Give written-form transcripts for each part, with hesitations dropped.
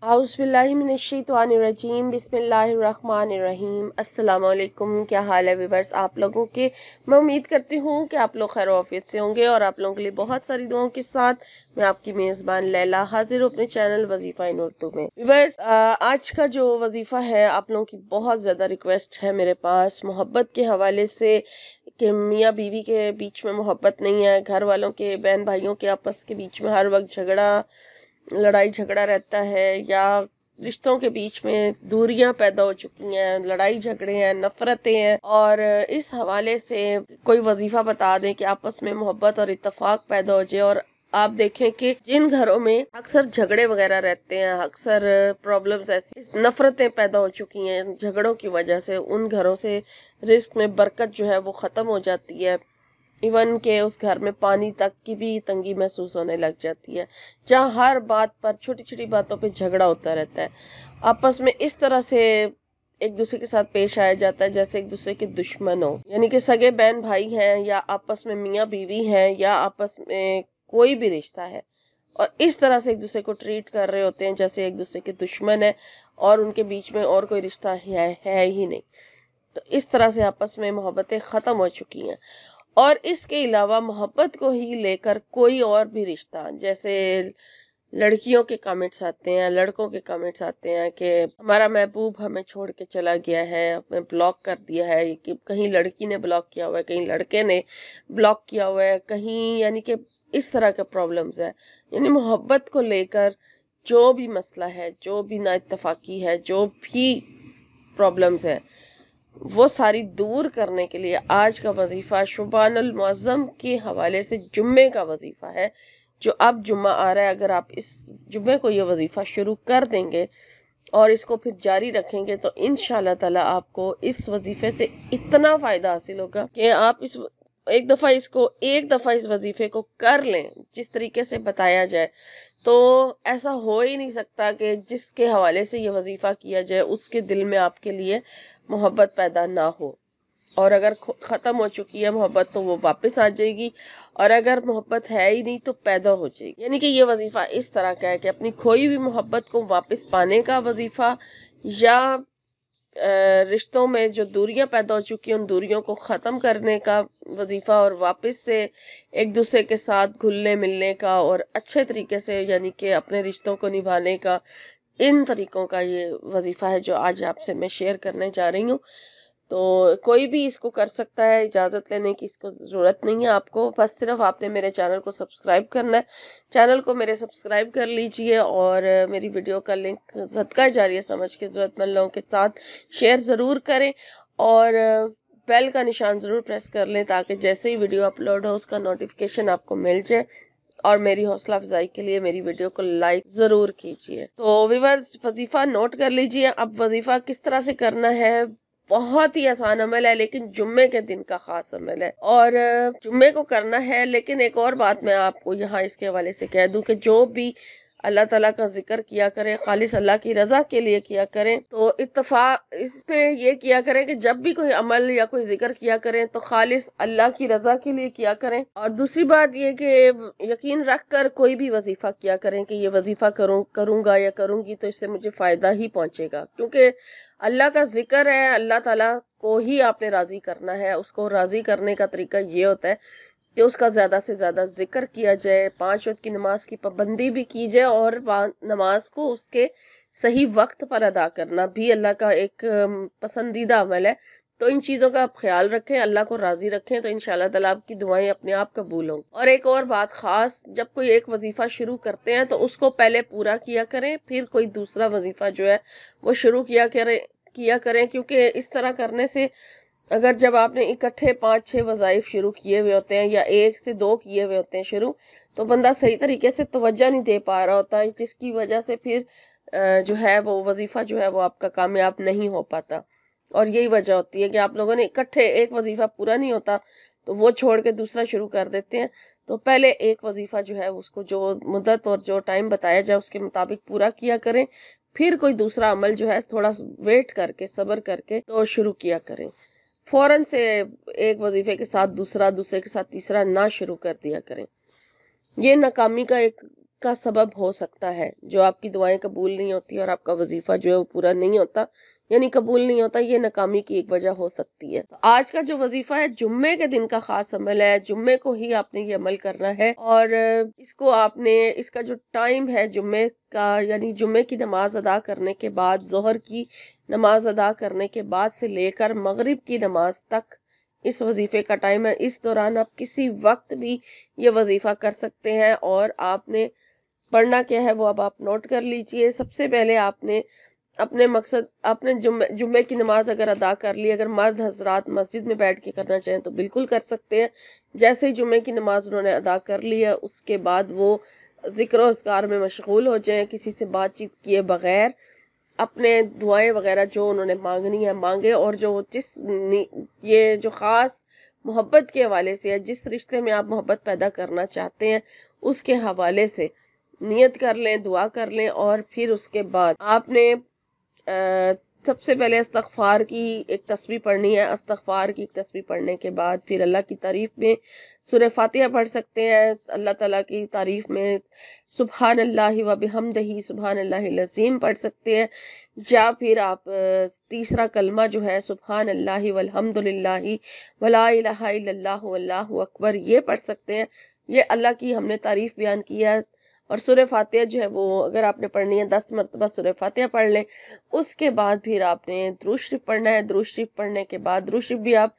औज़ुबिल्लाहिमिनश्शैतानिर्रजीम बिस्मिल्लाहिर्रहमानिर्रहीम। अस्सलाम वालेकुम। क्या हाल है व्यूअर्स आप लोगों के। मैं उम्मीद करती हूँ कि आप लोग खैर आफियत से होंगे और आप लोगों के लिए बहुत सारी दुआओं के साथ मैं आपकी मेज़बान लैला हाजिर हूँ अपने चैनल वजीफा इन उर्दू में। व्यूअर्स आज का जो वजीफा है आप लोगों की बहुत ज़्यादा रिक्वेस्ट है मेरे पास मोहब्बत के हवाले से कि मियाँ बीवी के बीच में मोहब्बत नहीं है, घर वालों के बहन भाइयों के आपस के बीच में हर वक्त लड़ाई झगड़ा रहता है, या रिश्तों के बीच में दूरियां पैदा हो चुकी हैं, लड़ाई झगड़े हैं, नफरतें हैं। और इस हवाले से कोई वजीफा बता दें कि आपस में मोहब्बत और इत्तेफाक पैदा हो जाए। और आप देखें कि जिन घरों में अक्सर झगड़े वगैरह रहते हैं, अक्सर प्रॉब्लम्स ऐसी नफरतें पैदा हो चुकी हैं झगड़ों की वजह से, उन घरों से रिस्क में बरकत जो है वो खत्म हो जाती है। इवन के उस घर में पानी तक की भी तंगी महसूस होने लग जाती है, जहाँ हर बात पर छोटी छोटी बातों पे झगड़ा होता रहता है। आपस में इस तरह से एक दूसरे के साथ पेश आया जाता है जैसे एक दूसरे के दुश्मन हो, यानी कि सगे बहन भाई हैं, या आपस में मियाँ बीवी हैं, या आपस में कोई भी रिश्ता है, और इस तरह से एक दूसरे को ट्रीट कर रहे होते हैं जैसे एक दूसरे के दुश्मन है और उनके बीच में और कोई रिश्ता है ही नहीं। तो इस तरह से आपस में मोहब्बतें ख़त्म हो चुकी हैं। और इसके अलावा मोहब्बत को ही लेकर कोई और भी रिश्ता, जैसे लड़कियों के कमेंट्स आते हैं, लड़कों के कमेंट्स आते हैं कि हमारा महबूब हमें छोड़ के चला गया है, हमें ब्लॉक कर दिया है, कि कहीं लड़की ने ब्लॉक किया हुआ है, कहीं लड़के ने ब्लॉक किया हुआ है, कहीं, यानी कि इस तरह के प्रॉब्लम्स है। यानी मोहब्बत को लेकर जो भी मसला है, जो भी नाइत्तेफाकी है, जो भी प्रॉब्लम्स है, वो सारी दूर करने के लिए आज का वजीफा शुबानुल मुअज्जम के हवाले से जुम्मे का वजीफा है, जो अब जुम्मा आ रहा है। अगर आप इस जुम्मे को ये वजीफा शुरू कर देंगे और इसको फिर जारी रखेंगे तो इंशाल्लाह ताला आपको इस वजीफे से इतना फायदा हासिल होगा कि आप एक दफा इस वजीफे को कर लें जिस तरीके से बताया जाए, तो ऐसा हो ही नहीं सकता कि जिसके हवाले से ये वजीफा किया जाए उसके दिल में आपके लिए मोहब्बत पैदा ना हो। और अगर ख़त्म हो चुकी है मोहब्बत तो वो वापस आ जाएगी, और अगर मोहब्बत है ही नहीं तो पैदा हो जाएगी। यानी कि ये वजीफा इस तरह का है कि अपनी खोई हुई मोहब्बत को वापस पाने का वजीफा, या रिश्तों में जो दूरियां पैदा हो चुकी हैं उन दूरियों को ख़त्म करने का वजीफा, और वापस से एक दूसरे के साथ घुलने मिलने का और अच्छे तरीके से यानी कि अपने रिश्तों को निभाने का, इन तरीकों का ये वजीफा है जो आज आपसे मैं शेयर करने जा रही हूँ। तो कोई भी इसको कर सकता है, इजाज़त लेने की इसको ज़रूरत नहीं है आपको, बस सिर्फ आपने मेरे चैनल को सब्सक्राइब करना है। चैनल को मेरे सब्सक्राइब कर लीजिए और मेरी वीडियो का लिंक सदका जारिया समझ के ज़रूरतमंद लोगों के साथ शेयर ज़रूर करें, और बेल का निशान ज़रूर प्रेस कर लें ताकि जैसे ही वीडियो अपलोड हो उसका नोटिफिकेशन आपको मिल जाए। और मेरी हौसला अफजाई के लिए मेरी वीडियो को लाइक जरूर कीजिए। तो व्यूअर्स वजीफा नोट कर लीजिए। अब वजीफा किस तरह से करना है, बहुत ही आसान अमल है, लेकिन जुम्मे के दिन का खास अमल है और जुम्मे को करना है। लेकिन एक और बात मैं आपको यहाँ इसके हवाले से कह दूं कि जो भी अल्लाह ताला का जिक्र किया करें खालिस अल्लाह की रजा के लिए किया करें, तो इत्तफाक इसमें ये किया करें कि जब भी कोई अमल या कोई जिक्र किया करें तो खालिस अल्लाह की रजा के लिए किया करें। और दूसरी बात ये कि यकीन रख कर कोई भी वजीफा किया करें कि ये वजीफा करूंगा या करूंगी तो इससे मुझे फायदा ही पहुंचेगा, क्योंकि अल्लाह का जिक्र है, अल्लाह ताला को ही आपने राजी करना है। उसको राजी करने का तरीका ये होता है कि उसका ज्यादा से ज्यादा जिक्र किया जाए, 5 वक्त की नमाज की पाबंदी भी की जाए, और नमाज को उसके सही वक्त पर अदा करना भी अल्लाह का एक पसंदीदा अमल है। तो इन चीजों का आप ख्याल रखें, अल्लाह को राजी रखें, तो इंशाल्लाह ताला आपकी दुआएं अपने आप कबूल होंगी। और एक और बात खास, जब कोई एक वजीफा शुरू करते हैं तो उसको पहले पूरा किया करें, फिर कोई दूसरा वजीफा जो है वो शुरू किया करें, क्योंकि इस तरह करने से अगर जब आपने इकट्ठे 5-6 वज़ाइफ शुरू किए हुए होते हैं या 1 से 2 किए हुए होते हैं शुरू, तो बंदा सही तरीके से तवज्जो नहीं दे पा रहा होता, जिसकी वजह से फिर जो है वो वजीफा जो है वो आपका कामयाब नहीं हो पाता। और यही वजह होती है कि आप लोगों ने इकट्ठे एक वजीफा पूरा नहीं होता तो वो छोड़ के दूसरा शुरू कर देते हैं। तो पहले एक वजीफा जो है उसको जो मुद्दत और जो टाइम बताया जाए उसके मुताबिक पूरा किया करें, फिर कोई दूसरा अमल जो है थोड़ा वेट करके सब्र करके तो शुरू किया करें। फौरन से एक वजीफे के साथ दूसरे के साथ तीसरा ना शुरू कर दिया करें। ये नाकामी का एक کا सबब हो सकता है। जो आपकी दुआएं कबूल नहीं होती और आपका वजीफा जो है वो पूरा नहीं होता, यानी कबूल नहीं होता, ये नाकामी की एक वजह हो सकती है। तो आज का जो वजीफा है जुम्मे के दिन का खास अमल है, जुम्मे को ही आपने ये अमल करना है। और इसको आपने, इसका जो टाइम है जुम्मे का, यानी जुम्मे की नमाज अदा करने के बाद, जोहर की नमाज अदा करने के बाद से लेकर मगरिब की नमाज तक इस वजीफे का टाइम है। इस दौरान आप किसी वक्त भी ये वजीफा कर सकते हैं। और आपने पढ़ना क्या है वो अब आप नोट कर लीजिए। सबसे पहले आपने अपने मकसद, आपने जुम्मे की नमाज अगर अदा कर ली, अगर मर्द हजरात मस्जिद में बैठ के करना चाहें तो बिल्कुल कर सकते हैं। जैसे ही जुम्मे की नमाज उन्होंने अदा कर ली है, उसके बाद वो जिक्र अस्कार में मशगूल हो जाएं, किसी से बातचीत किए बगैर अपने दुआएं वगैरह जो उन्होंने मांगनी है मांगे। और जो ये जो खास मोहब्बत के हवाले से है, जिस रिश्ते में आप मोहब्बत पैदा करना चाहते हैं, उसके हवाले से नियत कर लें, दुआ कर लें। और फिर उसके बाद आपने सबसे पहले इस्तग़फ़ार की एक तस्बीह पढ़नी है। इस्तग़फ़ार की एक तस्बीह पढ़ने के बाद फिर अल्लाह की तारीफ में सूरह फातिहा पढ़ सकते हैं। अल्लाह ताला की तारीफ में सुभान अल्लाहि व बिहम्दिही सुभान अल्लाहिल अज़ीम पढ़ सकते हैं। या फिर आप तीसरा कलमा जो है सुभान अल्लाहि वल्हम्दुलिल्लाहि वला इलाहा इल्लल्लाहु वल्लाहु अकबर, ये पढ़ सकते हैं। ये अल्लाह की हमने तारीफ बयान की है। और सूरह फातिहा जो है वो अगर आपने पढ़नी है 10 मरतबा सूरह फातिहा पढ़ लें। उसके बाद फिर आपने दुरूद शरीफ पढ़ना है। दुरूद शरीफ पढ़ने के बाद, दुरूद शरीफ भी आप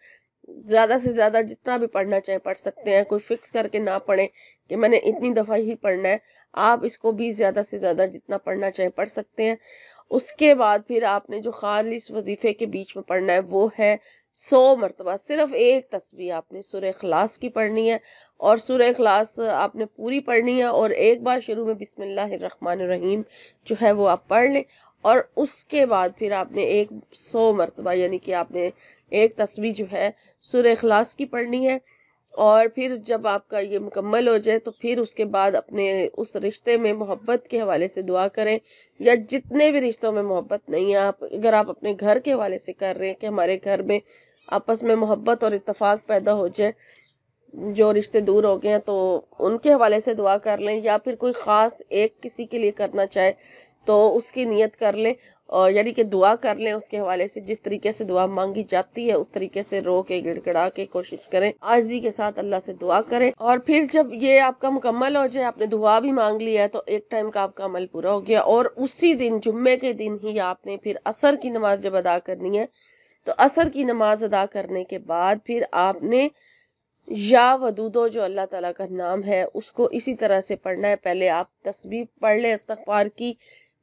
ज्यादा से ज्यादा जितना भी पढ़ना चाहे पढ़ सकते हैं, कोई फिक्स करके ना पढ़े कि मैंने इतनी दफा ही पढ़ना है। आप इसको भी ज्यादा से ज्यादा जितना पढ़ना चाहे पढ़ सकते हैं। उसके बाद फिर आपने जो खालिस वजीफे के बीच में पढ़ना है वो है 100 मरतबा सिर्फ एक तस्बीह आपने सूरह इखलास की पढ़नी है। और सूरह इखलास आपने पूरी पढ़नी है और एक बार शुरू में बिस्मिल्लाहिर्रहमानिर्रहीम जो है वो आप पढ़ लें। और उसके बाद फिर आपने 100 मरतबा यानी कि आपने एक तस्बीह जो है सूरह इखलास की पढ़नी है। और फिर जब आपका ये मुकम्मल हो जाए तो फिर उसके बाद अपने उस रिश्ते में मोहब्बत के हवाले से दुआ करें, या जितने भी रिश्तों में मोहब्बत नहीं है, आप अगर आप अपने घर के हवाले से कर रहे हैं कि हमारे घर में आपस में मोहब्बत और इत्तेफाक पैदा हो जाए, जो रिश्ते दूर हो गए हैं तो उनके हवाले से दुआ कर लें। या फिर कोई ख़ास एक किसी के लिए करना चाहे तो उसकी नियत कर लें, और यानी कि दुआ कर लें उसके हवाले से। जिस तरीके से दुआ मांगी जाती है उस तरीके से रो के गिड़गिड़ा के कोशिश करें, आजिज़ी के साथ अल्लाह से दुआ करें। और फिर जब ये आपका मुकम्मल हो जाए, आपने दुआ भी मांग लिया है, तो एक टाइम का आपका अमल पूरा हो गया। और उसी दिन जुम्मे के दिन ही आपने फिर असर की नमाज जब अदा करनी है, तो असर की नमाज अदा करने के बाद फिर आपने या वदूदो जो अल्लाह ताला का नाम है उसको इसी तरह से पढ़ना है। पहले आप तस्बीह पढ़ लें इस्तग़फ़ार की,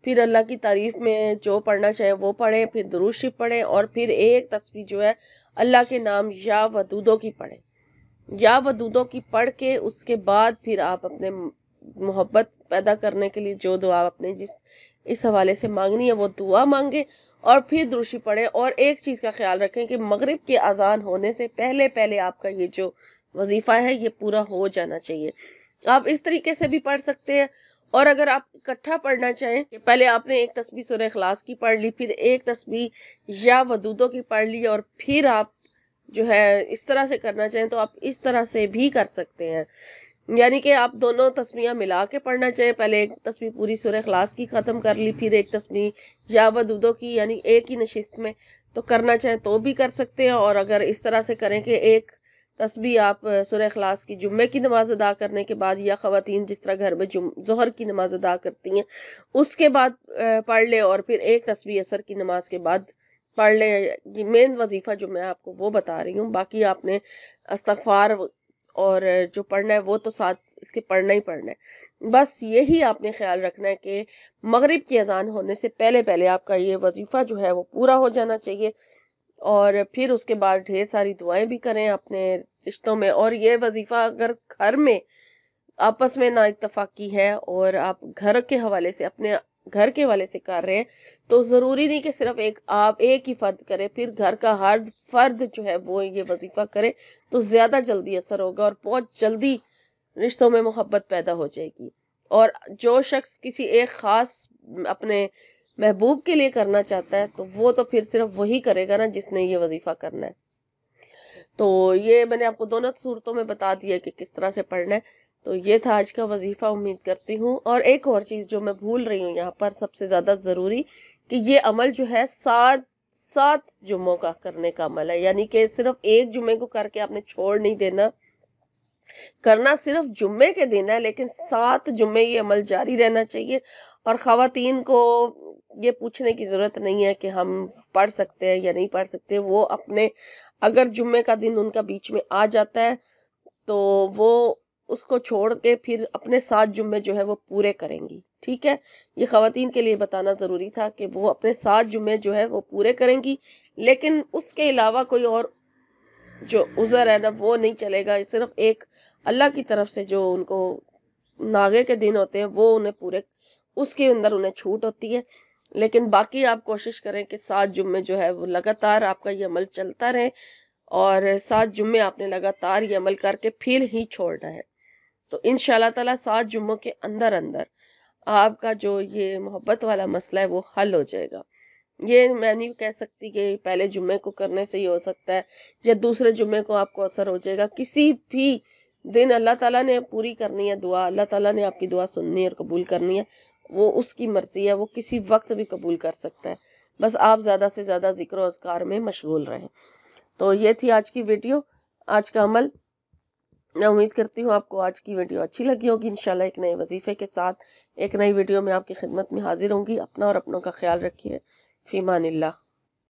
फिर अल्लाह की तारीफ में जो पढ़ना चाहे वो पढ़ें, फिर दुरूद शरीफ पढ़ें, और फिर एक तस्बीह जो है अल्लाह के नाम या वदूदो की पढ़ें। या वदूदो की पढ़ के उसके बाद फिर आप अपने मोहब्बत पैदा करने के लिए जो दुआ आपने जिस इस हवाले से मांगनी है वो दुआ मांगे, और फिर दुरूद शरीफ पढ़ें। और एक चीज़ का ख्याल रखें कि मगरिब के अजान होने से पहले पहले आपका ये जो वजीफा है ये पूरा हो जाना चाहिए। आप इस तरीके से भी पढ़ सकते हैं। और अगर आप इकट्ठा पढ़ना चाहें कि पहले आपने एक तस्बीह सूरह इखलास की पढ़ ली, फिर एक तस्बीह या वदूदो की पढ़ ली, और फिर आप जो है इस तरह से करना चाहें तो आप इस तरह से भी कर सकते हैं। यानी कि आप दोनों तस्बीहां मिला के पढ़ना चाहें, पहले एक तस्बीह पूरी सूरह इखलास की ख़त्म कर ली, फिर एक तस्बीह या वदूदो की यानी एक ही नशिस्त में तो करना चाहें तो भी कर सकते हैं। और अगर इस तरह से करें कि एक तस्बीह आप सूरह इखलास की जुम्मे की नमाज अदा करने के बाद, या ख़वातीन जिस तरह घर में ज़ोहर की नमाज अदा करती हैं उसके बाद पढ़ लें, और फिर एक तस्बीह असर की नमाज के बाद पढ़ लें। ये मेन वजीफ़ा जो मैं आपको वो बता रही हूँ। बाकी आपने इस्तग़फ़ार और जो पढ़ना है वो तो साथ इसके पढ़ना ही पढ़ना है। बस यही आपने ख्याल रखना है कि मगरिब की अजान होने से पहले पहले आपका ये वजीफ़ा जो है वो पूरा हो जाना चाहिए। और फिर उसके बाद ढेर सारी दुआएं भी करें अपने रिश्तों में। और ये वजीफा अगर घर में आपस में ना इत्तफाकी है और आप घर के हवाले से अपने घर के हवाले से कर रहे हैं, तो जरूरी नहीं कि सिर्फ आप एक ही फर्द करें, फिर घर का हर फर्द जो है वो ये वजीफा करे तो ज्यादा जल्दी असर होगा और बहुत जल्दी रिश्तों में मोहब्बत पैदा हो जाएगी। और जो शख्स किसी एक खास अपने महबूब के लिए करना चाहता है तो वो तो फिर सिर्फ वही करेगा ना जिसने ये वजीफा करना है। तो ये मैंने आपको दोनों सूरतों में बता दिया कि किस तरह से पढ़ना है। تو یہ تھا آج کا وظیفہ، امید کرتی ہوں۔ اور ایک اور چیز جو میں بھول رہی ہوں یہاں پر، سب سے زیادہ ضروری، کہ یہ عمل جو ہے 7 جمعوں کا کرنے کا عمل ہے، یعنی کہ صرف ایک جمعے کو کر کے آپ نے چھوڑ نہیں دینا، کرنا صرف جمعے کے دن ہے، لیکن 7 جمعے یہ عمل جاری رہنا چاہیے۔ اور خواتین کو یہ پوچھنے کی ضرورت نہیں ہے کہ ہم پڑھ سکتے ہیں یا نہیں پڑھ سکتے، وہ اپنے اگر جمعے کا دن ان کا بیچ میں آ جاتا ہے تو وہ اس کو چھوڑ کے پھر اپنے 7 جمعے جو ہے وہ پورے کریں گی، ٹھیک ہے۔ یہ خواتین کے لیے بتانا ضروری تھا کہ وہ اپنے 7 جمعے جو ہے وہ پورے کریں گی، لیکن اس کے علاوہ کوئی اور جو عذر ہے نا وہ نہیں چلے گا، صرف ایک اللہ کی طرف سے جو ان کو ناغے کے دن ہوتے ہیں وہ انہیں پورے، اس کے اندر انہیں چھوٹ ہوتی ہے، لیکن باقی آپ کوشش کریں کہ 7 جمعے جو ہے وہ لگاتار آپ کا یہ عمل چلتا رہے، اور 7 جمعے آپ نے لگاتار یہ عمل کر کے پھر ہی چھوڑنا ہے۔ تو انشاءاللہ تعالیٰ 7 جمعوں کے اندر آپ کا جو یہ محبت والا مسئلہ ہے وہ حل ہو جائے گا۔ یہ میں نہیں کہہ سکتی کہ پہلے جمعے کو کرنے سے ہی ہو سکتا ہے یا دوسرے جمعے کو آپ کو اثر ہو جائے گا، کسی بھی دن اللہ تعالیٰ نے پوری کرنی ہے دعا، اللہ تعالیٰ نے آپ کی دعا سننی اور قبول کرنی ہے، وہ اس کی مرضی ہے، وہ کسی وقت بھی قبول کر سکتا ہے، بس آپ زیادہ سے زیادہ ذکر و اذکار میں مشغول رہیں۔ تو یہ تھی آج کی ویڈیو، آج کا عمل۔ میں امید کرتی ہوں آپ کو آج کی ویڈیو اچھی لگی ہوگی۔ انشاءاللہ ایک نئے وظیفے کے ساتھ ایک نئی ویڈیو میں آپ کی خدمت میں حاضر ہوں گی۔ اپنا اور اپنوں کا خیال رکھیے۔ فی امان اللہ۔